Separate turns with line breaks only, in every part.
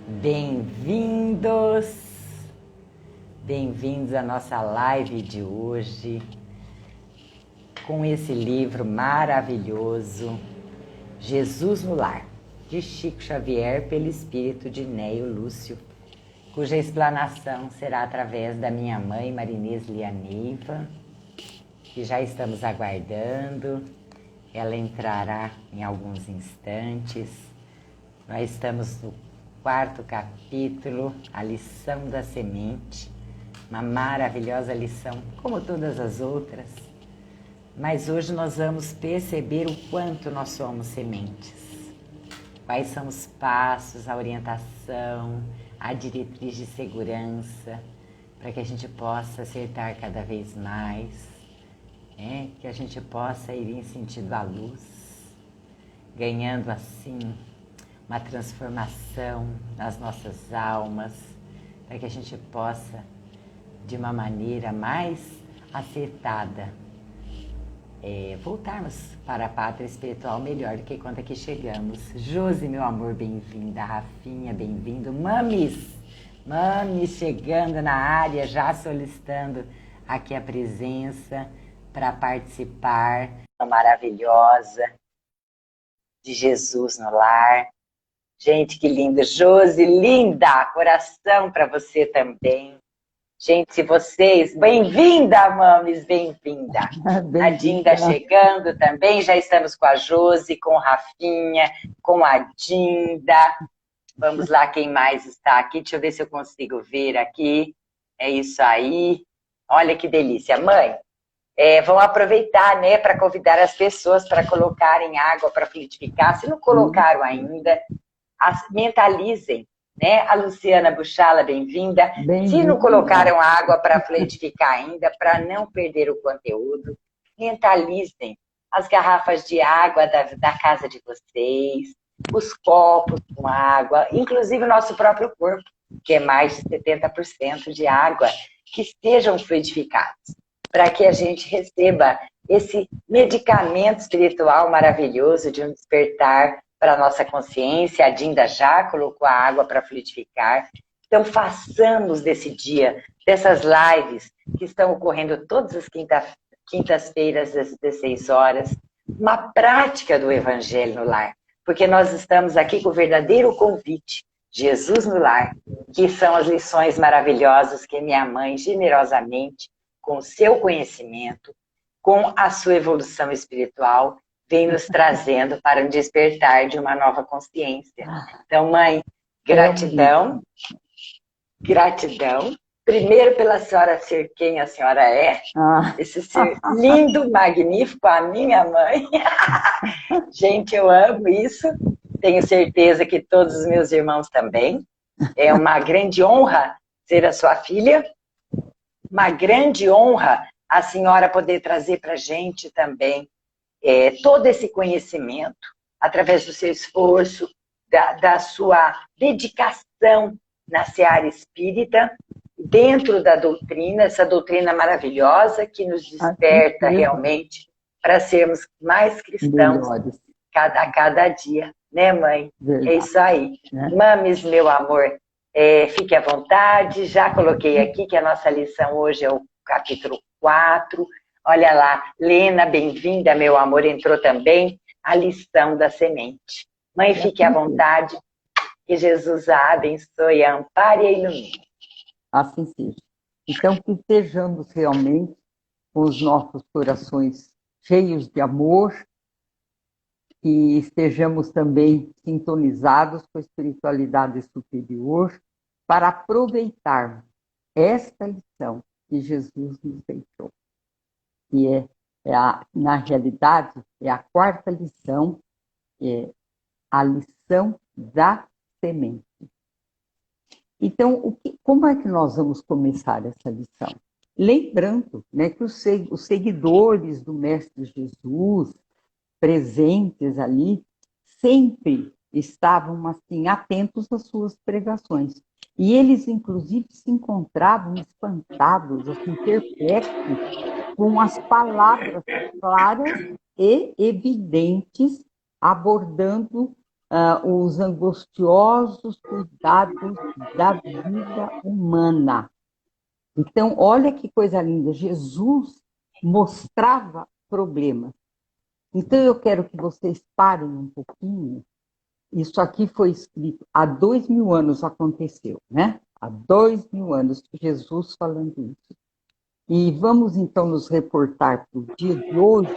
Bem-vindos, bem-vindos à nossa live de hoje com esse livro maravilhoso, Jesus no Lar, de Chico Xavier, pelo espírito de Neio Lúcio, cuja explanação será através da minha mãe, Marinês Lianeiva, que já estamos aguardando. Ela entrará em alguns instantes. Nós estamos no 4º capítulo, a lição da semente, uma maravilhosa lição, como todas as outras. Mas hoje nós vamos perceber o quanto nós somos sementes. Quais são os passos, a orientação, a diretriz de segurança, para que a gente possa acertar cada vez mais, que a gente possa ir em sentido à luz, ganhando assim uma transformação nas nossas almas, para que a gente possa, de uma maneira mais acertada, voltarmos para a pátria espiritual melhor do que quando aqui chegamos. Josi, meu amor, bem-vinda. Rafinha, bem-vindo. Mamis chegando na área, já solicitando aqui a presença para participar. Maravilhosa de Jesus no Lar. Gente, que linda. Josi, linda! Coração para você também. Gente, se vocês... Bem-vinda, mames, bem-vinda. A Dinda chegando também. Já estamos com a Josi, com a Rafinha, com a Dinda. Vamos lá, quem mais está aqui? Deixa eu ver se eu consigo ver aqui. É isso aí. Olha que delícia. Mãe, vão aproveitar, né, para convidar as pessoas para colocarem água para fluidificar. Se não colocaram ainda... mentalizem, né? A Luciana Buchala, bem-vinda. Se não colocaram água para fluidificar ainda, para não perder o conteúdo, mentalizem as garrafas de água da casa de vocês, os copos com água, inclusive o nosso próprio corpo, que é mais de 70% de água, que estejam fluidificados, para que a gente receba esse medicamento espiritual maravilhoso de um despertar para a nossa consciência. A Dinda já colocou a água para fluidificar. Então, façamos desse dia, dessas lives que estão ocorrendo todas as quintas-feiras, às 16 horas, uma prática do Evangelho no Lar. Porque nós estamos aqui com o verdadeiro convite, Jesus no Lar, que são as lições maravilhosas que minha mãe, generosamente, com o seu conhecimento, com a sua evolução espiritual, vem nos trazendo para um despertar de uma nova consciência. Então, mãe, gratidão, gratidão. Primeiro pela senhora ser quem a senhora é, esse ser lindo, magnífico, a minha mãe. Gente, eu amo isso. Tenho certeza que todos os meus irmãos também. É uma grande honra ser a sua filha. Uma grande honra a senhora poder trazer para a gente também todo esse conhecimento, através do seu esforço, da sua dedicação na seara espírita, dentro da doutrina, essa doutrina maravilhosa que nos desperta realmente para sermos mais cristãos a cada dia, né, mãe? Verdade. É isso aí. Mames, meu amor, fique à vontade, já coloquei aqui que a nossa lição hoje é o capítulo 4. Olha lá, Lena, bem-vinda, meu amor, entrou também, a lição da semente. Mãe, fique à vontade, que Jesus a abençoe, a ampare e a ilumine.
Assim seja. Então, que estejamos realmente com os nossos corações cheios de amor, que estejamos também sintonizados com a espiritualidade superior para aproveitarmos esta lição que Jesus nos deixou. Que na realidade, é a 4ª lição, a lição da semente. Então, como é que nós vamos começar essa lição? Lembrando, né, que os seguidores do Mestre Jesus, presentes ali, sempre estavam assim, atentos às suas pregações. E eles, inclusive, se encontravam espantados, assim, perplexos, com as palavras claras e evidentes, abordando os angustiosos cuidados da vida humana. Então, olha que coisa linda, Jesus mostrava problemas. Então, eu quero que vocês parem um pouquinho. Isso aqui foi escrito há 2000 anos, aconteceu, né? Há 2000 anos, Jesus falando isso. E vamos, então, nos reportar para o dia de hoje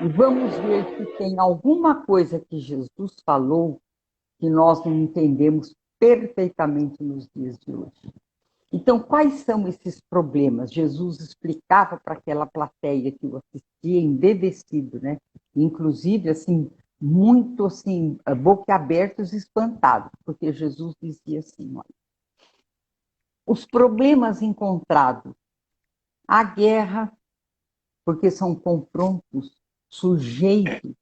e vamos ver se tem alguma coisa que Jesus falou que nós não entendemos perfeitamente nos dias de hoje. Então, quais são esses problemas? Jesus explicava para aquela plateia que eu assistia, embevecido, né? Inclusive, assim, muito assim, boquiabertos, espantados, porque Jesus dizia assim, olha, os problemas encontrados, a guerra, porque são confrontos sujeitos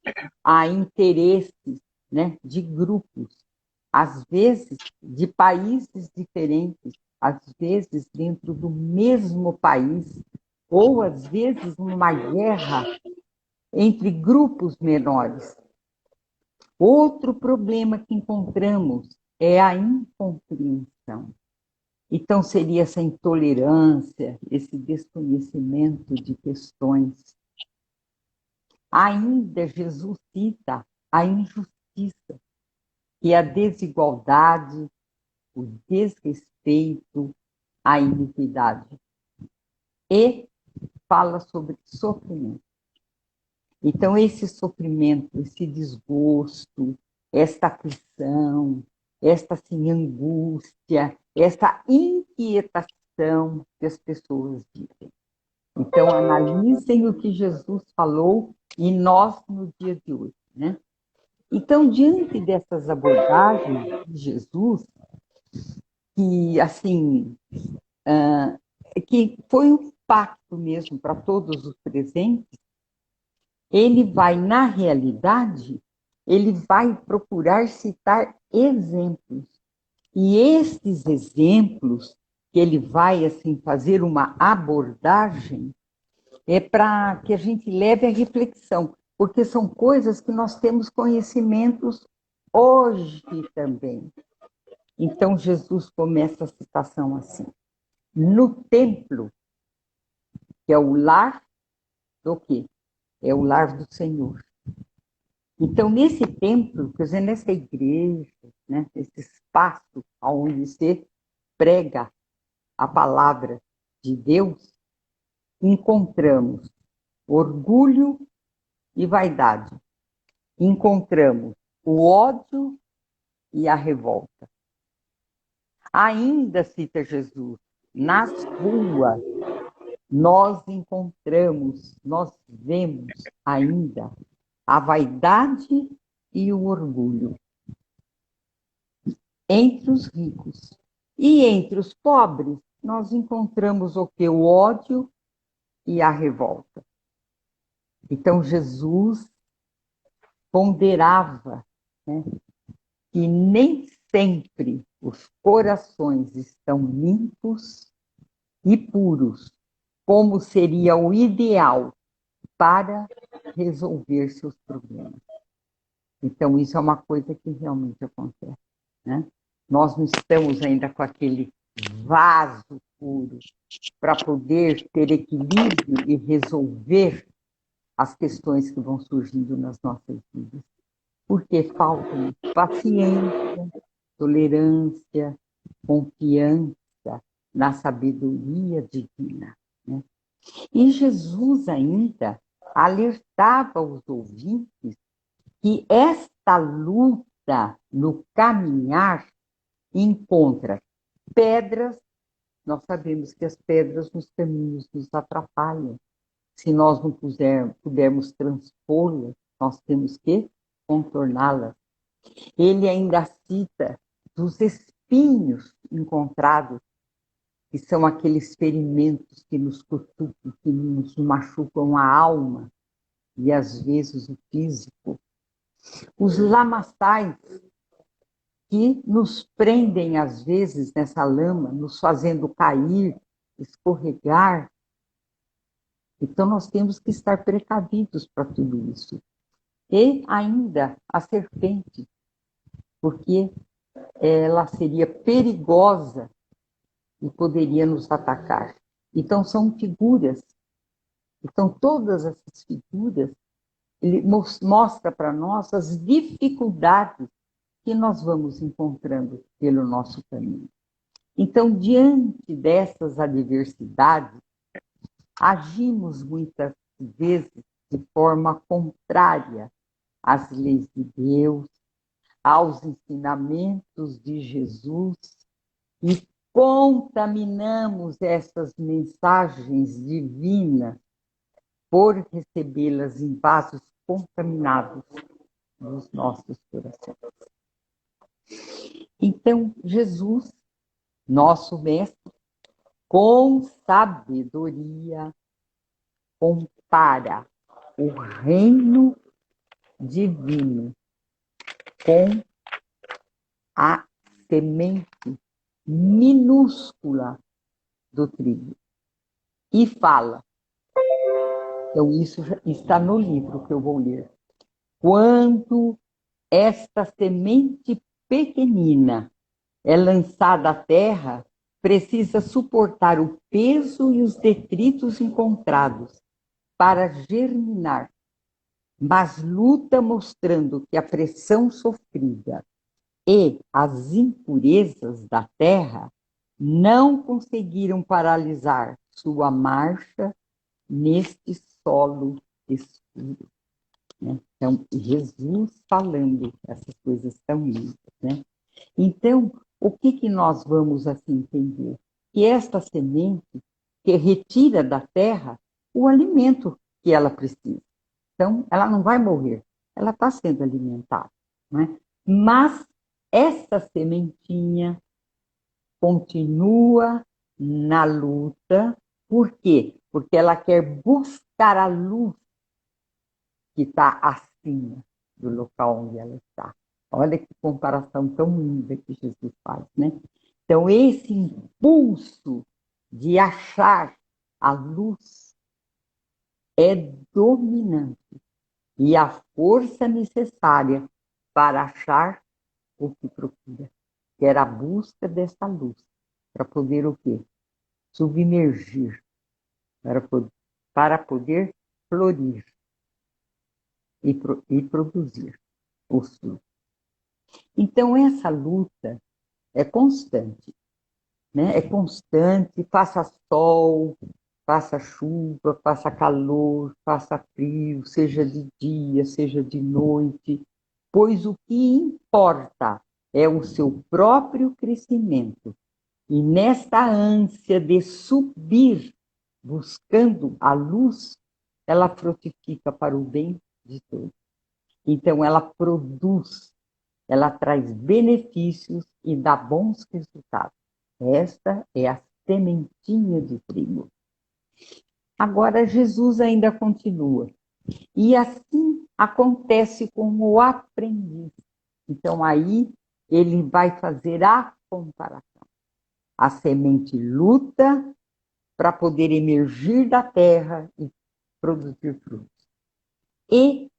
a interesses, né, de grupos, às vezes de países diferentes, às vezes dentro do mesmo país, ou às vezes uma guerra entre grupos menores. Outro problema que encontramos é a incompreensão. Então, seria essa intolerância, esse desconhecimento de questões. Ainda Jesus cita a injustiça, que é a desigualdade, o desrespeito, a iniquidade. E fala sobre sofrimento. Então, esse sofrimento, esse desgosto, esta aflição, esta assim, angústia, essa inquietação que as pessoas vivem. Então, analisem o que Jesus falou e nós no dia de hoje, né? Então, diante dessas abordagens de Jesus, que assim, que foi um pacto mesmo para todos os presentes, ele vai, na realidade, ele vai procurar citar exemplos. E esses exemplos, que ele vai assim fazer uma abordagem, é para que a gente leve a reflexão, porque são coisas que nós temos conhecimentos hoje também. Então, Jesus começa a citação assim: no templo, que é o lar do quê? É o lar do Senhor. Então, nesse templo, quer dizer, nessa igreja, né, esse espaço onde se prega a palavra de Deus, encontramos orgulho e vaidade. Encontramos o ódio e a revolta. Ainda, cita Jesus, nas ruas, nós encontramos, nós vemos ainda a vaidade e o orgulho entre os ricos. E entre os pobres, nós encontramos o que? O ódio e a revolta. Então, Jesus ponderava, né, que nem sempre os corações estão limpos e puros, como seria o ideal para resolver seus problemas. Então, isso é uma coisa que realmente acontece, né? Nós não estamos ainda com aquele vaso puro para poder ter equilíbrio e resolver as questões que vão surgindo nas nossas vidas. Porque faltam paciência, tolerância, confiança na sabedoria divina, né? E Jesus ainda alertava os ouvintes que esta luta no caminhar encontra pedras. Nós sabemos que as pedras nos caminhos nos atrapalham. Se nós não pudermos transpô-las, nós temos que contorná-las. Ele ainda cita dos espinhos encontrados, que são aqueles ferimentos que nos cutucam, que nos machucam a alma e às vezes o físico. Os lamaçais, que nos prendem às vezes nessa lama, nos fazendo cair, escorregar. Então nós temos que estar precavidos para tudo isso. E ainda a serpente, porque ela seria perigosa e poderia nos atacar. Então, são figuras. Então, todas essas figuras, ele mostra para nós as dificuldades que nós vamos encontrando pelo nosso caminho. Então, diante dessas adversidades, agimos muitas vezes de forma contrária às leis de Deus, aos ensinamentos de Jesus e contaminamos essas mensagens divinas por recebê-las em vasos contaminados nos nossos corações. Então, Jesus, nosso Mestre, com sabedoria, compara o reino divino com a semente minúscula do trigo. E fala, então isso está no livro que eu vou ler. Quando esta semente pequenina é lançada à terra, precisa suportar o peso e os detritos encontrados para germinar, mas luta mostrando que a pressão sofrida e as impurezas da terra não conseguiram paralisar sua marcha neste solo escuro. Né? Então, Jesus falando essas coisas tão lindas. Né? Então, o que nós vamos assim entender? Que esta semente que retira da terra o alimento que ela precisa. Então, ela não vai morrer, ela está sendo alimentada. Né? Mas essa sementinha continua na luta. Por quê? Porque ela quer buscar a luz que está acima do local onde ela está. Olha que comparação tão linda que Jesus faz, né? Então, esse impulso de achar a luz é dominante e a força necessária para achar o que procura, que era a busca dessa luz, para poder o quê? Submergir, para poder florir e produzir os frutos. Então, essa luta é constante, né? É constante, passa sol, passa chuva, passa calor, passa frio, seja de dia, seja de noite, pois o que importa é o seu próprio crescimento. E nesta ânsia de subir, buscando a luz, ela frutifica para o bem de todos. Então, ela produz, ela traz benefícios e dá bons resultados. Esta é a sementinha de trigo. Agora, Jesus ainda continua. E assim acontece com o aprendiz. Então, aí ele vai fazer a comparação. A semente luta para poder emergir da terra e produzir frutos. E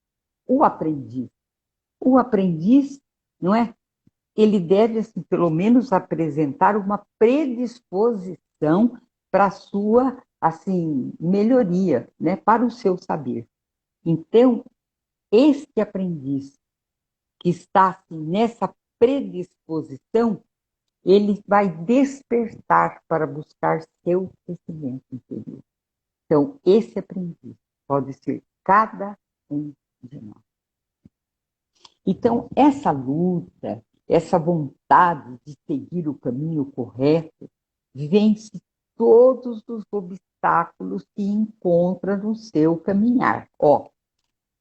o aprendiz. O aprendiz, não é? Ele deve, assim, pelo menos, apresentar uma predisposição para a sua, assim, melhoria, né? Para o seu saber. Então, este aprendiz que está assim, nessa predisposição, ele vai despertar para buscar seu crescimento interior. Então, esse aprendiz pode ser cada um de nós. Então, essa luta, essa vontade de seguir o caminho correto, vence todos os obstáculos que encontra no seu caminhar. Ó,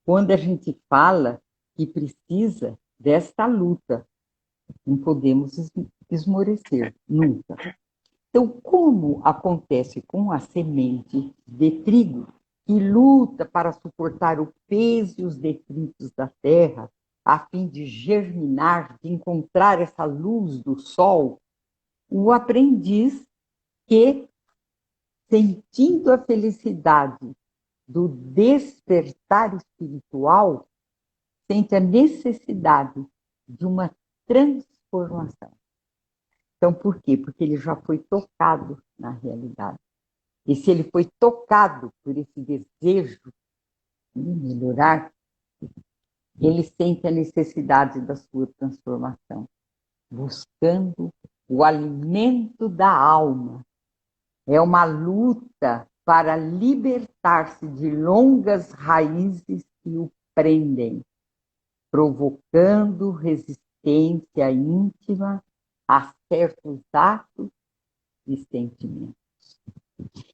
quando a gente fala que precisa desta luta, não podemos esmorecer, nunca. Então, como acontece com a semente de trigo, que luta para suportar o peso e os detritos da terra, a fim de germinar, de encontrar essa luz do sol, o aprendiz que, sentindo a felicidade do despertar espiritual, sente a necessidade de uma transformação. Então, por quê? Porque ele já foi tocado na realidade. E se ele foi tocado por esse desejo de melhorar, ele sente a necessidade da sua transformação, buscando o alimento da alma. É uma luta para libertar-se de longas raízes que o prendem, provocando resistência íntima a certos atos e sentimentos.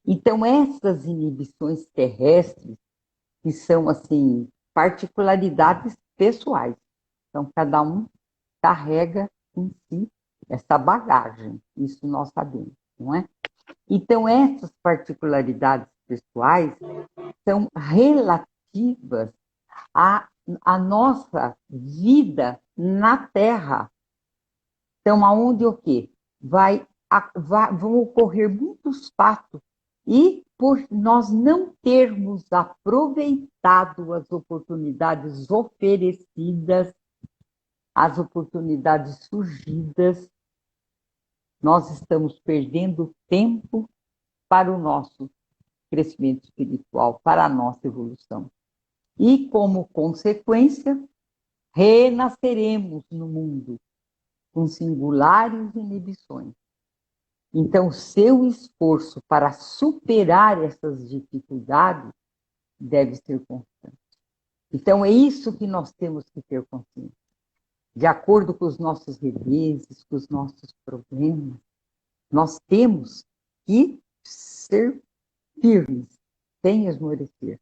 Então, essas inibições terrestres, que são, assim, particularidades pessoais. Então, cada um carrega em si essa bagagem, isso nós sabemos, não é? Então, essas particularidades pessoais são relativas à nossa vida na Terra. Então, aonde o quê? Vão ocorrer muitos fatos e por nós não termos aproveitado as oportunidades oferecidas, as oportunidades surgidas, nós estamos perdendo tempo para o nosso crescimento espiritual, para a nossa evolução. E, como consequência, renasceremos no mundo com singulares inibições. Então, seu esforço para superar essas dificuldades deve ser constante. Então, é isso que nós temos que ter consciência. De acordo com os nossos reveses, com os nossos problemas, nós temos que ser firmes, sem esmorecer,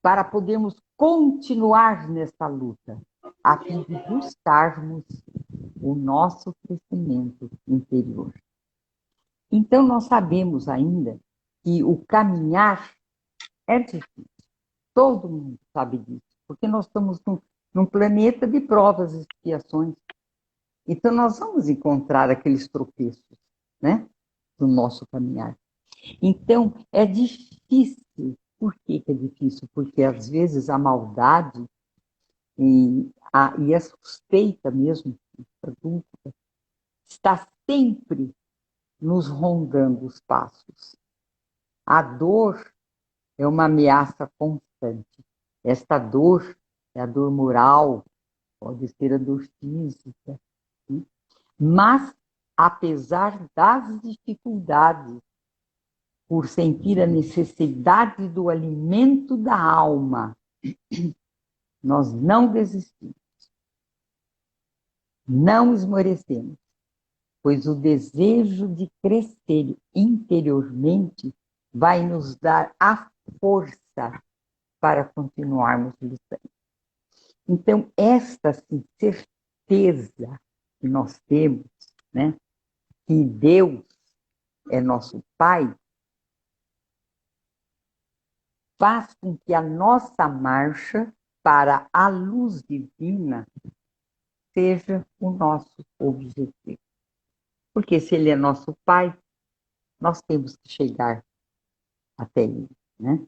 para podermos continuar nessa luta, a fim de buscarmos o nosso crescimento interior. Então, nós sabemos ainda que o caminhar é difícil. Todo mundo sabe disso, porque nós estamos num planeta de provas e expiações. Então, nós vamos encontrar aqueles tropeços, né, do nosso caminhar. Então, é difícil. Por que é difícil? Porque, às vezes, a maldade e a suspeita mesmo, a dúvida, está sempre nos rondando os passos. A dor é uma ameaça constante. Esta dor é a dor moral, pode ser a dor física. Mas, apesar das dificuldades, por sentir a necessidade do alimento da alma, nós não desistimos, não esmorecemos, pois o desejo de crescer interiormente vai nos dar a força para continuarmos lutando. Então, esta certeza que nós temos, né, que Deus é nosso Pai, faz com que a nossa marcha para a luz divina seja o nosso objetivo. Porque se Ele é nosso Pai, nós temos que chegar até Ele, né?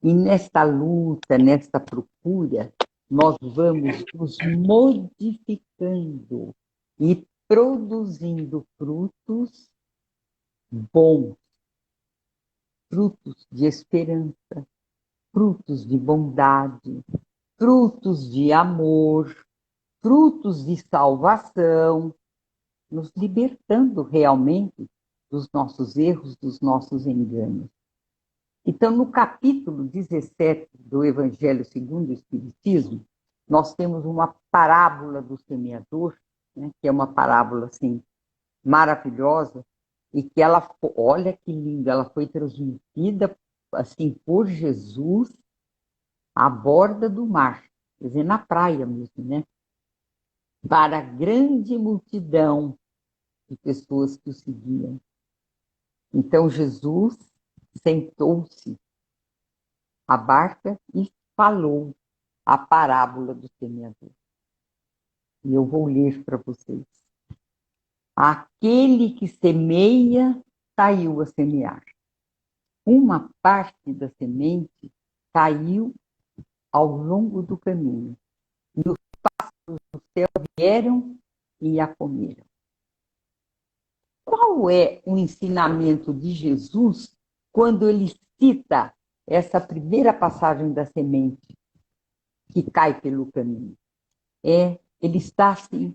E nesta luta, nesta procura, nós vamos nos modificando e produzindo frutos bons, frutos de esperança, frutos de bondade, frutos de amor, frutos de salvação, nos libertando realmente dos nossos erros, dos nossos enganos. Então, no capítulo 17 do Evangelho segundo o Espiritismo, nós temos uma parábola do semeador, né, que é uma parábola assim, maravilhosa, e que ela, olha que linda, ela foi transmitida assim, por Jesus à borda do mar, quer dizer, na praia mesmo, né? Para a grande multidão de pessoas que o seguiam. Então, Jesus sentou-se à barca e falou a parábola do semeador. E eu vou ler para vocês. Aquele que semeia, saiu a semear. Uma parte da semente caiu ao longo do caminho. E os pássaros do céu vieram e a comeram. Qual é o ensinamento de Jesus quando ele cita essa primeira passagem da semente que cai pelo caminho? Ele está, assim,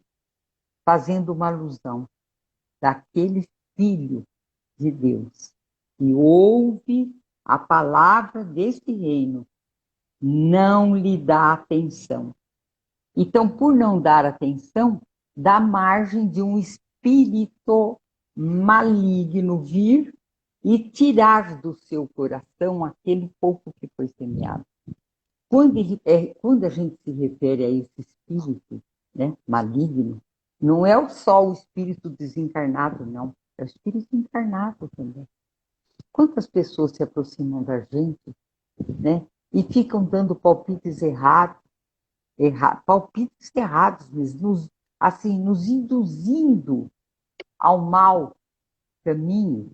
fazendo uma alusão daquele filho de Deus que ouve a palavra deste reino, não lhe dá atenção. Então, por não dar atenção, dá margem de um espírito maligno vir e tirar do seu coração aquele pouco que foi semeado. Quando a gente se refere a esse espírito, né, maligno, não é só o espírito desencarnado, não. É o espírito encarnado também. Quantas pessoas se aproximam da gente, né, e ficam dando palpites palpites errados, nos induzindo ao mau caminho.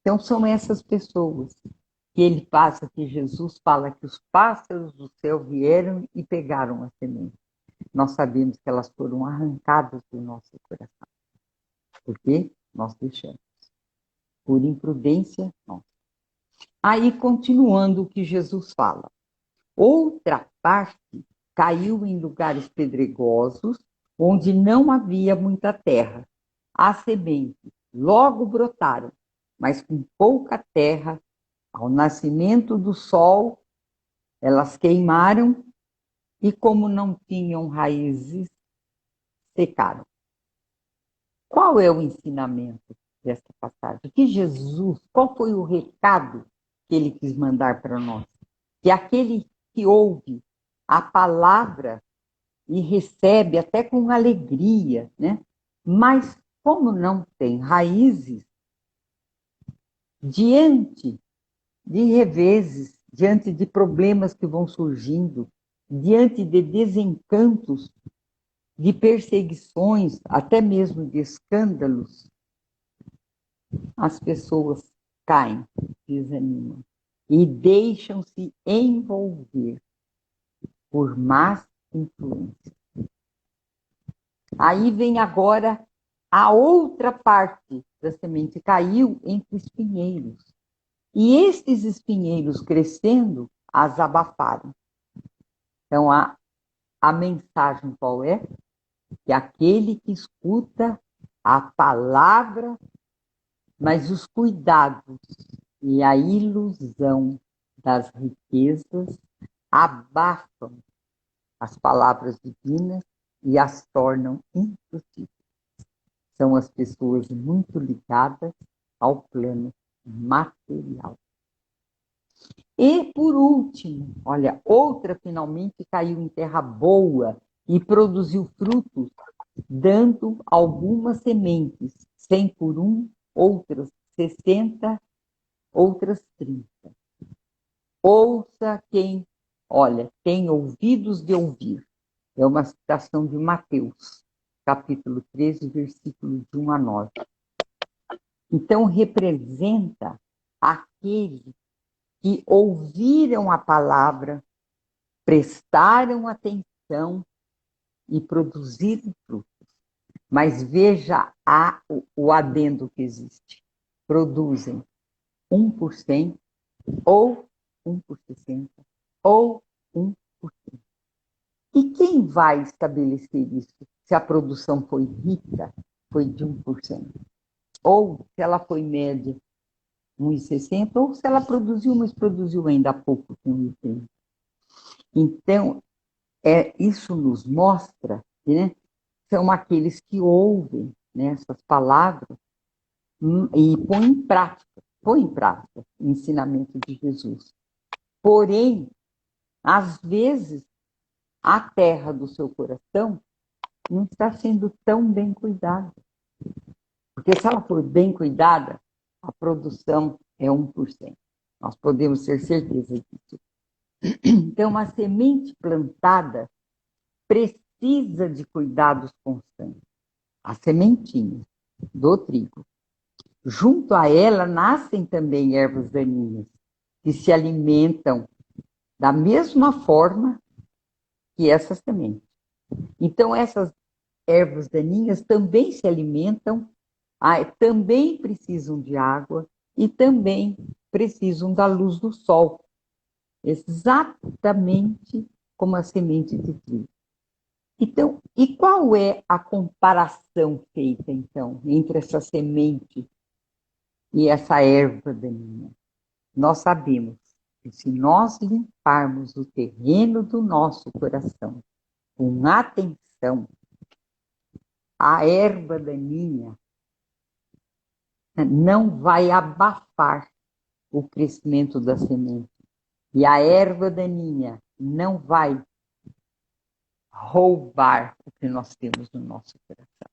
Então, são essas pessoas que ele passa, que Jesus fala que os pássaros do céu vieram e pegaram a semente. Nós sabemos que elas foram arrancadas do nosso coração, porque nós deixamos, por imprudência nossa. Aí, continuando o que Jesus fala. Outra parte caiu em lugares pedregosos, onde não havia muita terra. As sementes logo brotaram, mas com pouca terra. Ao nascimento do sol, elas queimaram e, como não tinham raízes, secaram. Qual é o ensinamento desta passagem? Qual foi o recado que ele quis mandar para nós? Que aquele que ouve a palavra e recebe até com alegria, né? Mas como não tem raízes, diante de reveses, diante de problemas que vão surgindo, diante de desencantos, de perseguições, até mesmo de escândalos, as pessoas caem, desanimam e deixam-se envolver por más influências. Aí vem agora a outra parte da semente, caiu entre espinheiros. E estes espinheiros crescendo, as abafaram. Então, a mensagem qual é? Que aquele que escuta a palavra, mas os cuidados e a ilusão das riquezas abafam as palavras divinas e as tornam impossíveis. São as pessoas muito ligadas ao plano material. E, por último, olha, outra finalmente caiu em terra boa e produziu frutos, dando algumas sementes, 100 por um, outras 60, outras 30. Ouça quem, olha, tem ouvidos de ouvir. É uma citação de Mateus, capítulo 13, versículos de 1 a 9. Então, representa aquele que ouviram a palavra, prestaram atenção e produziram frutos. Mas veja o adendo que existe. Produzem 1%, ou 1%, ou 1%. E quem vai estabelecer isso? Se a produção foi rica, foi de 1%. Ou se ela foi média, 1,60, ou se ela produziu, mas produziu ainda há pouco, com 1,30. Então, isso nos mostra, né, são aqueles que ouvem, né, essas palavras e põem em prática o ensinamento de Jesus. Porém, às vezes, a terra do seu coração não está sendo tão bem cuidada. Porque se ela for bem cuidada, a produção é 1%. Nós podemos ter certeza disso. Então, a semente plantada precisa de cuidados constantes. A sementinha do trigo. Junto a ela nascem também ervas daninhas, que se alimentam da mesma forma que essa semente. Então, essas ervas daninhas também se alimentam, também precisam de água e também precisam da luz do sol, exatamente como a semente de trigo. Então, e qual é a comparação feita, então, entre essa semente e essa erva daninha? Nós sabemos que se nós limparmos o terreno do nosso coração com atenção, a erva daninha não vai abafar o crescimento da semente. E a erva daninha não vai roubar o que nós temos no nosso coração.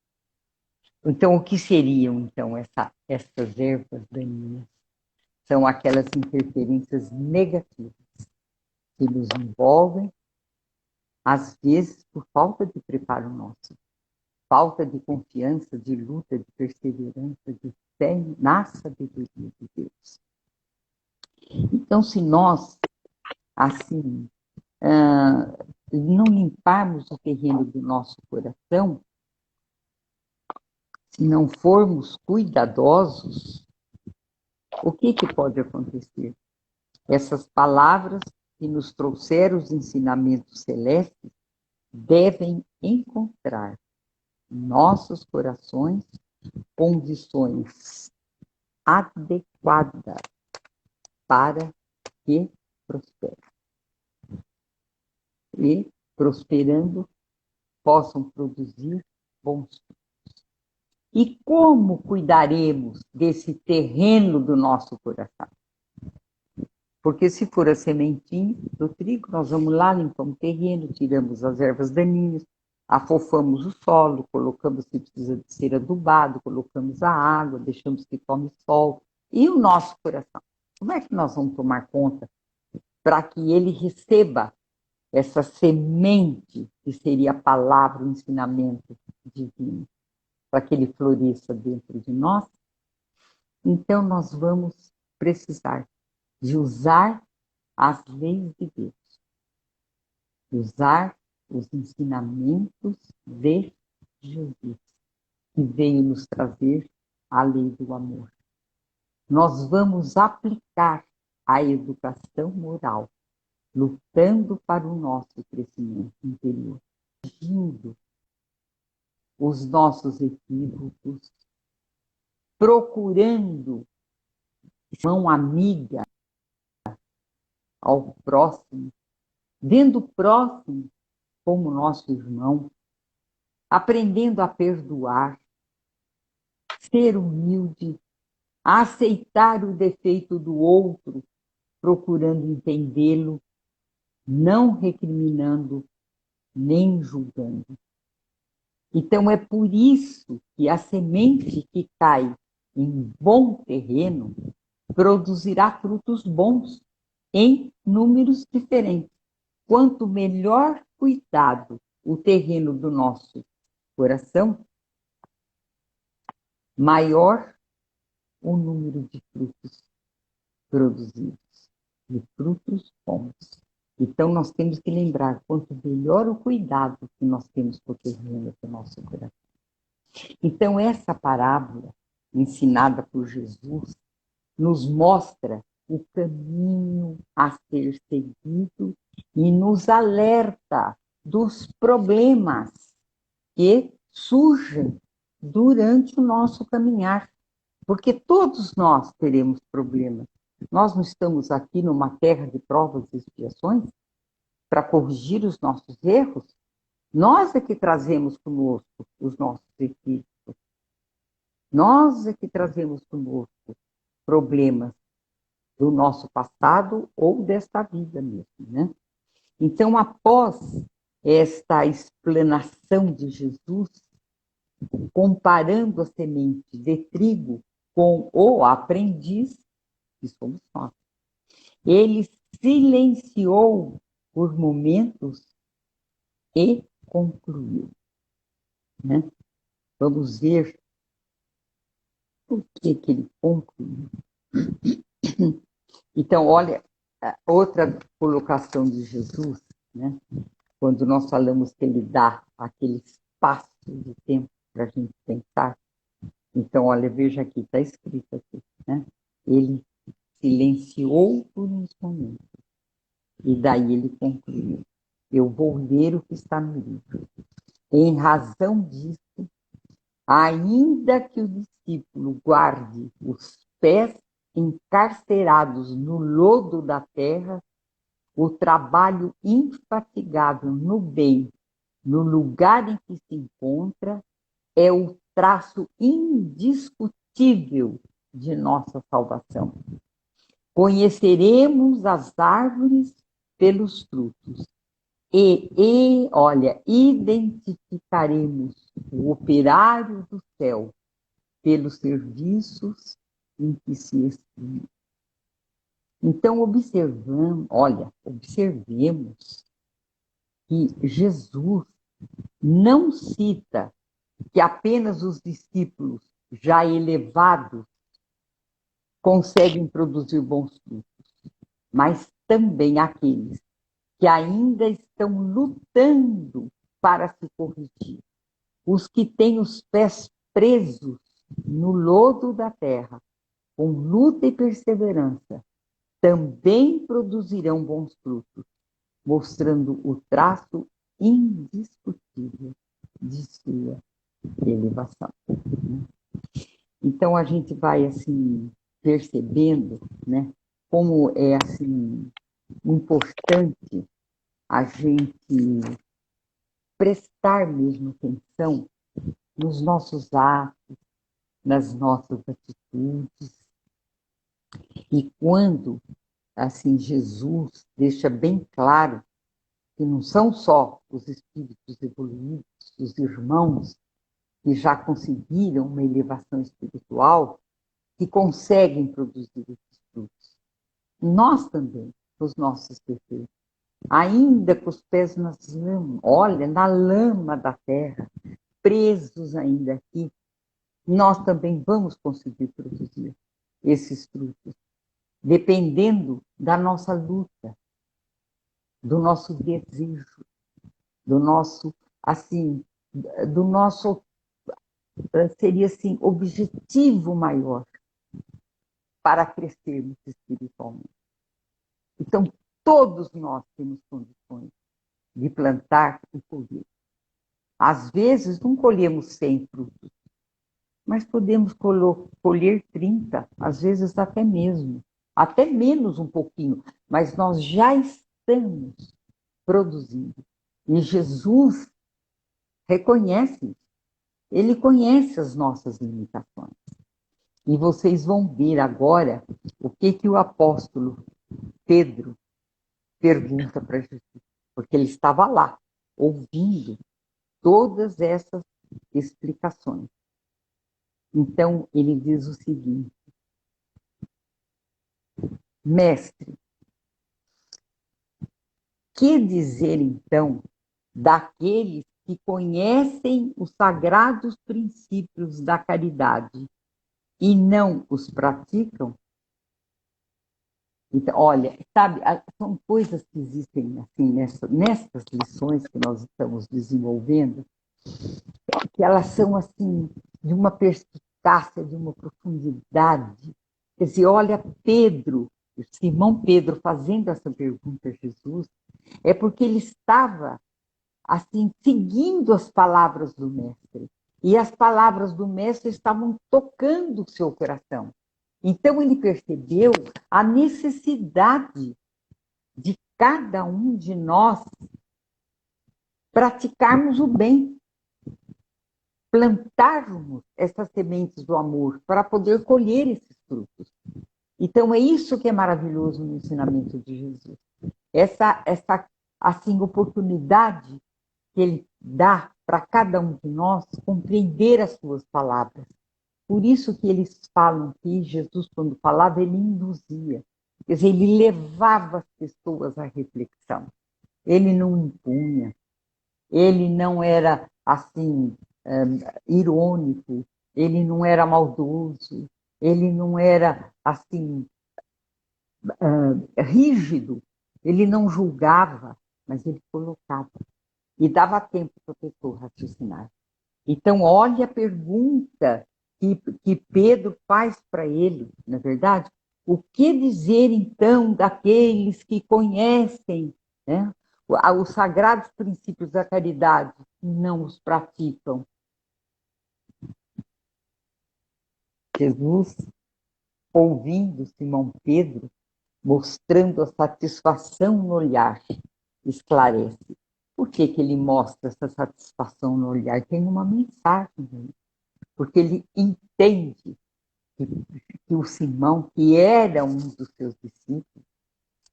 Então, o que seriam, então, essas ervas daninhas? São aquelas interferências negativas que nos envolvem, às vezes por falta de preparo nosso, falta de confiança, de luta, de perseverança, de fé na sabedoria de Deus. Então, se nós, assim, não limparmos o terreno do nosso coração, se não formos cuidadosos, o que pode acontecer? Essas palavras que nos trouxeram os ensinamentos celestes devem encontrar em nossos corações condições adequadas para que prosperem. E, prosperando, possam produzir bons frutos. E como cuidaremos desse terreno do nosso coração? Porque se for a sementinha do trigo, nós vamos lá, limpamos o terreno, tiramos as ervas daninhas, afofamos o solo, colocamos se precisa de ser adubado, colocamos a água, deixamos que tome sol. E o nosso coração? Como é que nós vamos tomar conta para que ele receba essa semente, que seria a palavra, o ensinamento divino, para que ele floresça dentro de nós? Então, nós vamos precisar de usar as leis de Deus, usar os ensinamentos de Jesus, que veio nos trazer a lei do amor. Nós vamos aplicar a educação moral, lutando para o nosso crescimento interior, corrigindo os nossos equívocos, procurando mão amiga ao próximo, vendo o próximo como nosso irmão, aprendendo a perdoar, ser humilde, a aceitar o defeito do outro, procurando entendê-lo, não recriminando nem julgando. Então é por isso que a semente que cai em bom terreno produzirá frutos bons em números diferentes. Quanto melhor cuidado o terreno do nosso coração, maior o número de frutos produzidos, de frutos bons. Então, nós temos que lembrar, quanto melhor o cuidado que nós temos com o terreno do nosso coração. Então, essa parábola, ensinada por Jesus, nos mostra o caminho a ser seguido e nos alerta dos problemas que surgem durante o nosso caminhar. Porque todos nós teremos problemas. Nós não estamos aqui numa terra de provas e expiações para corrigir os nossos erros. Nós é que trazemos conosco os nossos equívocos. Nós é que trazemos conosco problemas do nosso passado ou desta vida mesmo, né? Então, após esta explanação de Jesus, comparando a semente de trigo com o aprendiz, que somos nós, ele silenciou por momentos e concluiu, né? Vamos ver o que ele concluiu. Então, olha, outra colocação de Jesus, né? Quando nós falamos que ele dá aquele espaço de tempo para a gente pensar. Então, olha, veja aqui, está escrito aqui, né? Ele silenciou por uns momentos. E daí ele concluiu. Eu vou ler o que está no livro. Em razão disso, ainda que o discípulo guarde os pés encarcerados no lodo da terra, o trabalho infatigável no bem, no lugar em que se encontra, é o traço indiscutível de nossa salvação. Conheceremos as árvores pelos frutos. Olha, identificaremos o operário do céu pelos serviços em que se exprime. Então, observemos que Jesus não cita que apenas os discípulos já elevados conseguem produzir bons frutos, mas também aqueles que ainda estão lutando para se corrigir. Os que têm os pés presos no lodo da terra, com luta e perseverança, também produzirão bons frutos, mostrando o traço indiscutível de sua elevação. Então a gente vai assim percebendo, né, como é assim importante a gente prestar mesmo atenção nos nossos atos, nas nossas atitudes. E quando assim Jesus deixa bem claro que não são só os espíritos evoluídos, os irmãos que já conseguiram uma elevação espiritual, que conseguem produzir esses frutos. Nós também, os nossos defeitos, ainda com os pés nas lama, olha, na lama da terra, presos ainda aqui, nós também vamos conseguir produzir esses frutos, dependendo da nossa luta, do nosso desejo, do nosso, assim, do nosso, seria assim, objetivo maior para crescermos espiritualmente. Então, todos nós temos condições de plantar e colher. Às vezes, não colhemos 100 frutos, mas podemos colher 30, às vezes até menos um pouquinho, mas nós já estamos produzindo. E Jesus reconhece, ele conhece as nossas limitações. E vocês vão ver agora o que o apóstolo Pedro pergunta para Jesus, porque ele estava lá, ouvindo todas essas explicações. Então, ele diz o seguinte: mestre, que dizer então daqueles que conhecem os sagrados princípios da caridade e não os praticam? Então, olha, sabe, são coisas que existem assim nessas lições que nós estamos desenvolvendo, que elas são assim de uma perspicácia, de uma profundidade. Quer dizer, olha, Simão Pedro fazendo essa pergunta a Jesus, é porque ele estava assim seguindo as palavras do mestre. E as palavras do mestre estavam tocando o seu coração. Então ele percebeu a necessidade de cada um de nós praticarmos o bem, plantarmos essas sementes do amor para poder colher esses frutos. Então é isso que é maravilhoso no ensinamento de Jesus. Essa assim, oportunidade que ele dá para cada um de nós compreender as suas palavras. Por isso que eles falam que Jesus, quando falava, ele induzia. Quer dizer, ele levava as pessoas à reflexão. Ele não impunha. Ele não era, assim, irônico. Ele não era maldoso. Ele não era, assim, rígido. Ele não julgava, mas ele colocava. E dava tempo para a pessoa raciocinar. Então, olha a pergunta que Pedro faz para ele, na verdade. O que dizer, então, daqueles que conhecem, né, os sagrados princípios da caridade e não os praticam? Jesus, ouvindo Simão Pedro, mostrando a satisfação no olhar, esclarece. Por que ele mostra essa satisfação no olhar? Tem uma mensagem, porque ele entende que o Simão, que era um dos seus discípulos,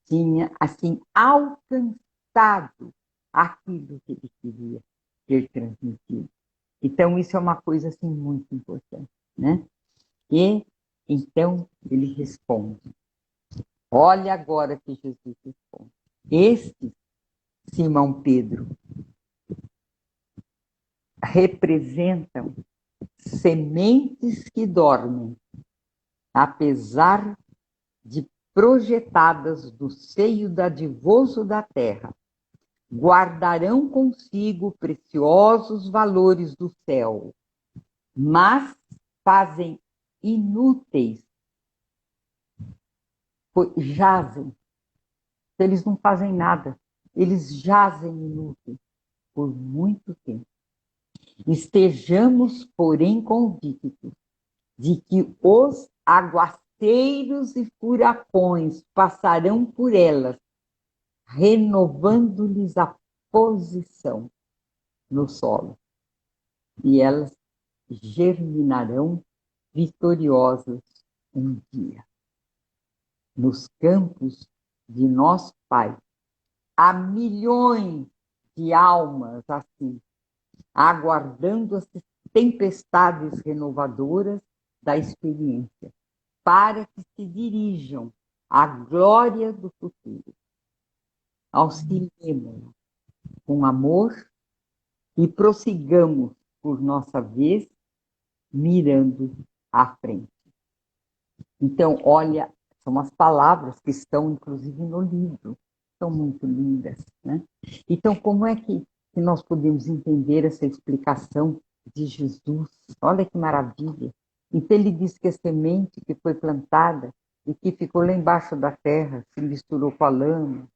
tinha assim alcançado aquilo que ele queria ter transmitido. Então isso é uma coisa assim muito importante, né? E então ele responde. Olha agora que Jesus responde. Este Simão Pedro representam sementes que dormem, apesar de projetadas do seio dadivoso da terra, guardarão consigo preciosos valores do céu, mas fazem inúteis, jazem. Eles não fazem nada, eles jazem inúteis por muito tempo. Estejamos, porém, convictos de que os aguaceiros e furacões passarão por elas, renovando-lhes a posição no solo. E elas germinarão vitoriosas um dia. Nos campos de nosso Pai, há milhões de almas assim, aguardando as tempestades renovadoras da experiência, para que se dirijam à glória do futuro. Auxiliemos com amor e prossigamos por nossa vez, mirando à frente. Então, olha, são as palavras que estão, inclusive, no livro. São muito lindas, né? Então, como é que nós podemos entender essa explicação de Jesus? Olha que maravilha. Então, ele diz que a semente que foi plantada e que ficou lá embaixo da terra, se misturou com a lama,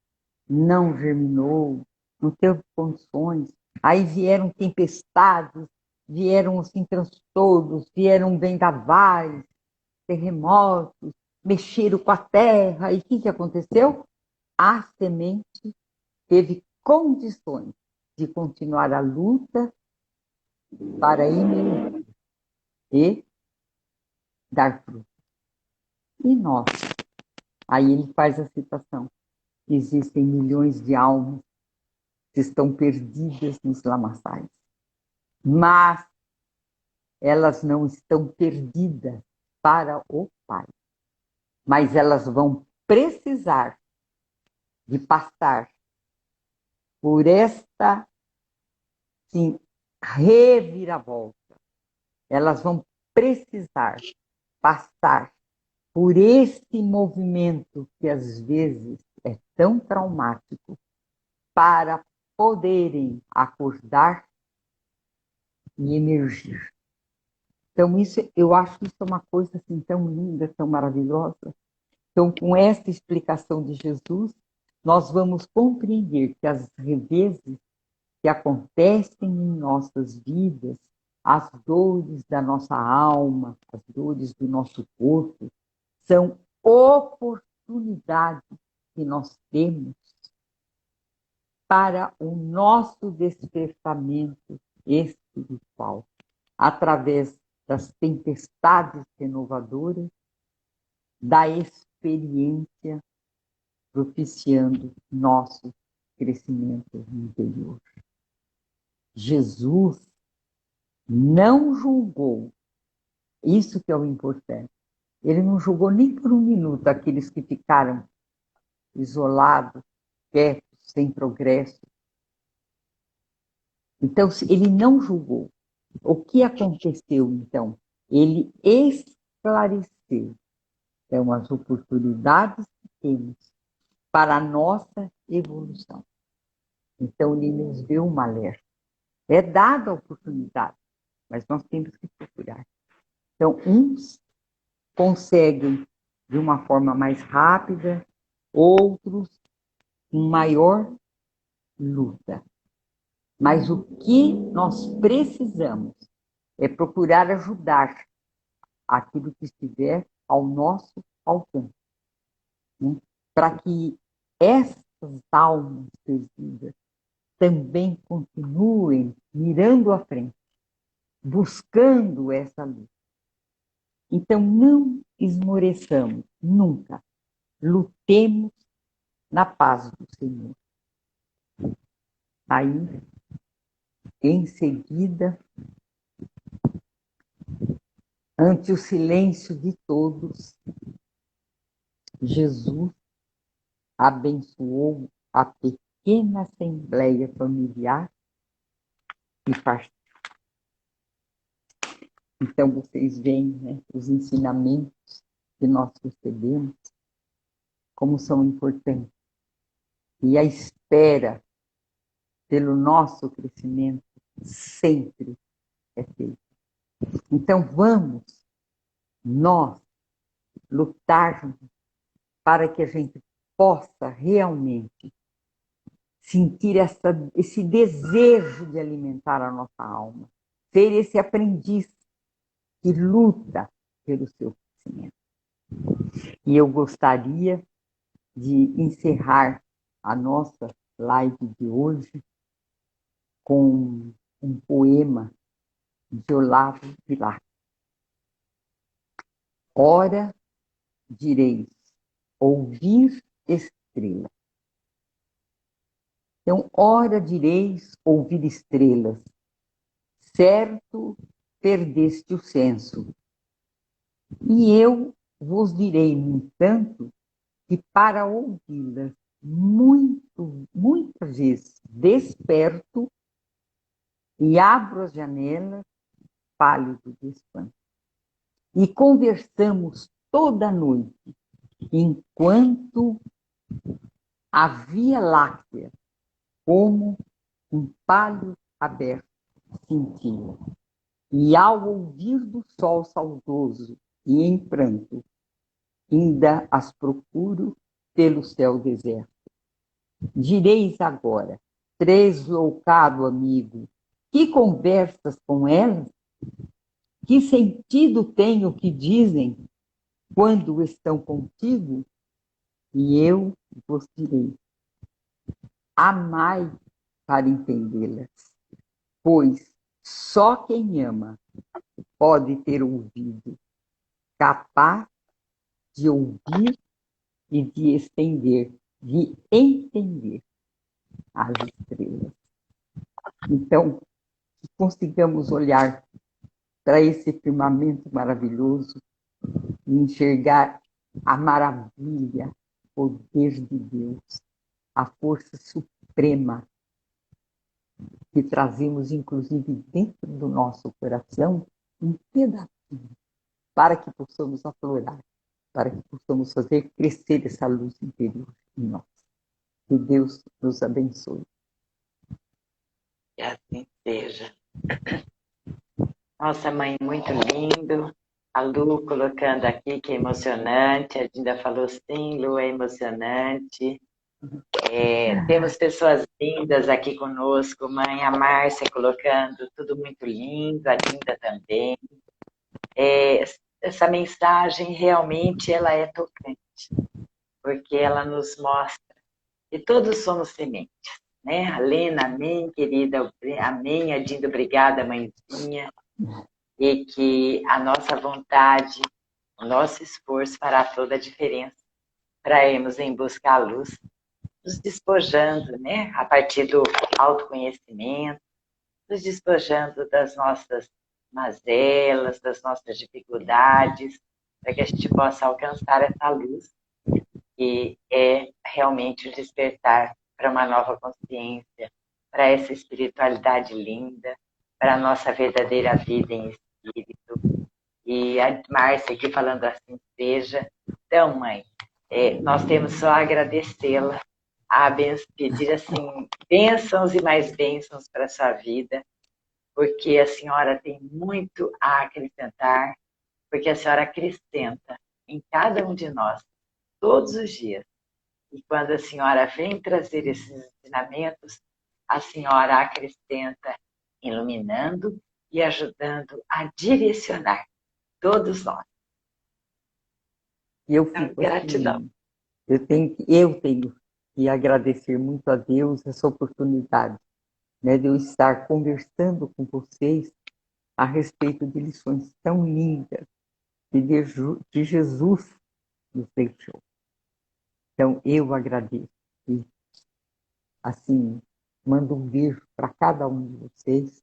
não germinou, não teve condições. Aí vieram tempestades, vieram assim transtornos, vieram vendavais, terremotos, mexeram com a terra. E o que aconteceu? A semente teve condições de continuar a luta para emergir e dar fruto. E nós? Aí ele faz a citação. Existem milhões de almas que estão perdidas nos lamaçais. Mas elas não estão perdidas para o Pai. Mas elas vão precisar de passar por esta, sim, reviravolta. Elas vão precisar passar por esse movimento que às vezes é tão traumático para poderem acordar e emergir. Então, isso, eu acho que isso é uma coisa assim, tão linda, tão maravilhosa. Então, com esta explicação de Jesus, nós vamos compreender que às vezes que acontecem em nossas vidas, as dores da nossa alma, as dores do nosso corpo, são oportunidades que nós temos para o nosso despertamento espiritual, através das tempestades renovadoras, da experiência, propiciando nosso crescimento interior. Jesus não julgou, isso que é o importante, ele não julgou nem por um minuto aqueles que ficaram isolados, quietos, sem progresso. Então, ele não julgou. O que aconteceu, então? Ele esclareceu. Então, as oportunidades que temos para a nossa evolução. Então, ele nos deu uma alerta. É dada a oportunidade. mas nós temos que procurar. Então, uns conseguem de uma forma mais rápida, outros com maior luta. Mas o que nós precisamos é procurar ajudar aquilo que estiver ao nosso alcance, né? Para que essas almas perdidas também continuem mirando à frente, buscando essa luz. Então, não esmoreçamos nunca. Lutemos na paz do Senhor. Aí, em seguida, ante o silêncio de todos, Jesus abençoou a pequena assembleia familiar e partiu. Então, vocês veem, né, os ensinamentos que nós recebemos, como são importantes. E a espera pelo nosso crescimento sempre é feita. Então, vamos nós lutar para que a gente possa realmente sentir esse desejo de alimentar a nossa alma, ser esse aprendiz que luta pelo seu crescimento. E eu gostaria de encerrar a nossa live de hoje com um poema de Olavo Bilac. Ora direis, ouvir estrelas. Então, ora direis, ouvir estrelas. Certo, perdeste o senso. E eu vos direi, no entanto, que para ouvi-las muitas vezes desperto e abro as janelas, pálido de espanto. E conversamos toda a noite, enquanto a Via Láctea, como um palho aberto, cintila. E ao ouvir do sol saudoso e em pranto, ainda as procuro pelo céu deserto. Direis agora, tresloucado amigo, que conversas com elas? Que sentido tem o que dizem quando estão contigo? E eu vos direi, amai para entendê-las, pois só quem ama pode ter ouvido capaz de ouvir e de estender, de entender as estrelas. Então, que consigamos olhar para esse firmamento maravilhoso e enxergar a maravilha, o poder de Deus, a força suprema que trazemos, inclusive, dentro do nosso coração, um pedacinho, para que possamos aflorar, para que possamos fazer crescer essa luz interior em nós. Que Deus nos abençoe.
Que assim seja. Nossa, mãe, muito lindo. A Lu colocando aqui que é emocionante. A Dinda falou sim, Lu, é emocionante. Temos pessoas lindas aqui conosco, mãe. A Márcia colocando tudo muito lindo, a Dinda também. Essa mensagem realmente ela é tocante, porque ela nos mostra que todos somos sementes. Né? A Lena, amém, querida, amém, a Dinda, obrigada, mãezinha. E que a nossa vontade, o nosso esforço fará toda a diferença para irmos em busca à luz, nos despojando, né? A partir do autoconhecimento, nos despojando das nossas mazelas, das nossas dificuldades, para que a gente possa alcançar essa luz, que é realmente o despertar para uma nova consciência, para essa espiritualidade linda, para a nossa verdadeira vida em espírito. E a Márcia aqui falando assim, seja. Então, mãe, nós temos só a agradecê-la, pedir assim, bênçãos e mais bênçãos para a sua vida, porque a senhora tem muito a acrescentar, porque a senhora acrescenta em cada um de nós, todos os dias. E quando a senhora vem trazer esses ensinamentos, a senhora acrescenta, iluminando e ajudando a direcionar todos nós.
E eu fico
Gratidão.
assim, eu tenho que agradecer muito a Deus essa oportunidade, né, de eu estar conversando com vocês a respeito de lições tão lindas que Jesus nos deixou. Então, eu agradeço. E, assim, mando um beijo para cada um de vocês.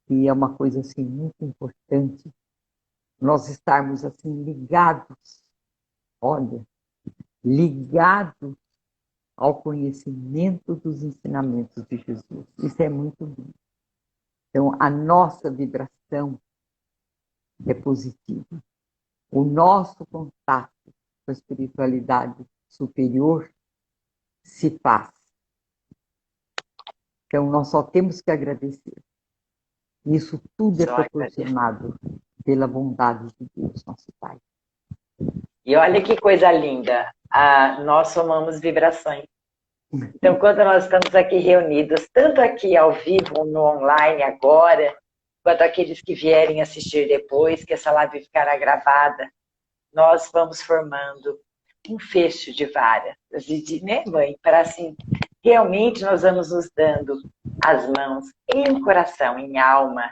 E é uma coisa, assim, muito importante nós estarmos, assim, ligados, olha, ligados ao conhecimento dos ensinamentos de Jesus. Isso é muito lindo. Então, a nossa vibração é positiva. O nosso contato com a espiritualidade superior se faz. Então, nós só temos que agradecer. Isso tudo é proporcionado pela bondade de Deus, nosso Pai.
E olha que coisa linda, nós somamos vibrações. Então, quando nós estamos aqui reunidos, tanto aqui ao vivo, no online agora, quanto aqueles que vierem assistir depois, que essa live ficará gravada, nós vamos formando um fecho de varas, né, mãe? Para assim, realmente nós vamos nos dando as mãos em coração, em alma,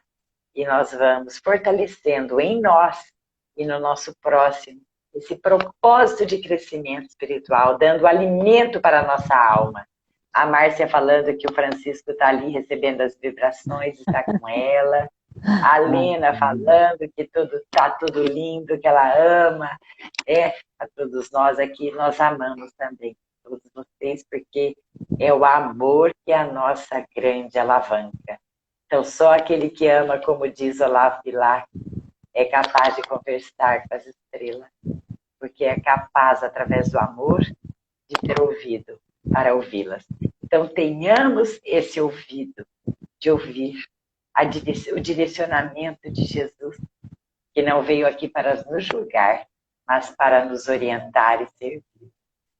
e nós vamos fortalecendo em nós e no nosso próximo esse propósito de crescimento espiritual, dando alimento para a nossa alma. A Márcia falando que o Francisco está ali recebendo as vibrações, está com ela. A Lena falando que está tudo lindo, que ela ama. A todos nós aqui, nós amamos também, todos vocês, porque é o amor que é a nossa grande alavanca. Então, só aquele que ama, como diz Olavo Bilac, é capaz de conversar com as estrelas, porque é capaz, através do amor, de ter ouvido para ouvi-las. Então, tenhamos esse ouvido de ouvir o direcionamento de Jesus, que não veio aqui para nos julgar, mas para nos orientar e servir.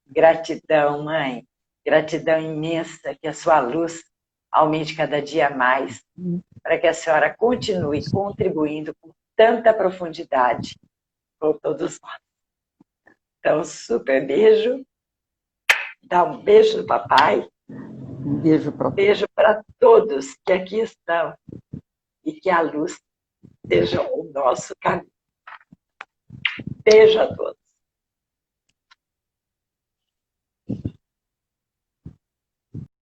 Gratidão, mãe. Gratidão imensa, que a sua luz aumente cada dia mais, para que a senhora continue contribuindo com tanta profundidade com todos nós. Então, super beijo. Dá um beijo do papai.
Um beijo para
todos que aqui estão. E que a luz seja o nosso caminho. Beijo a todos.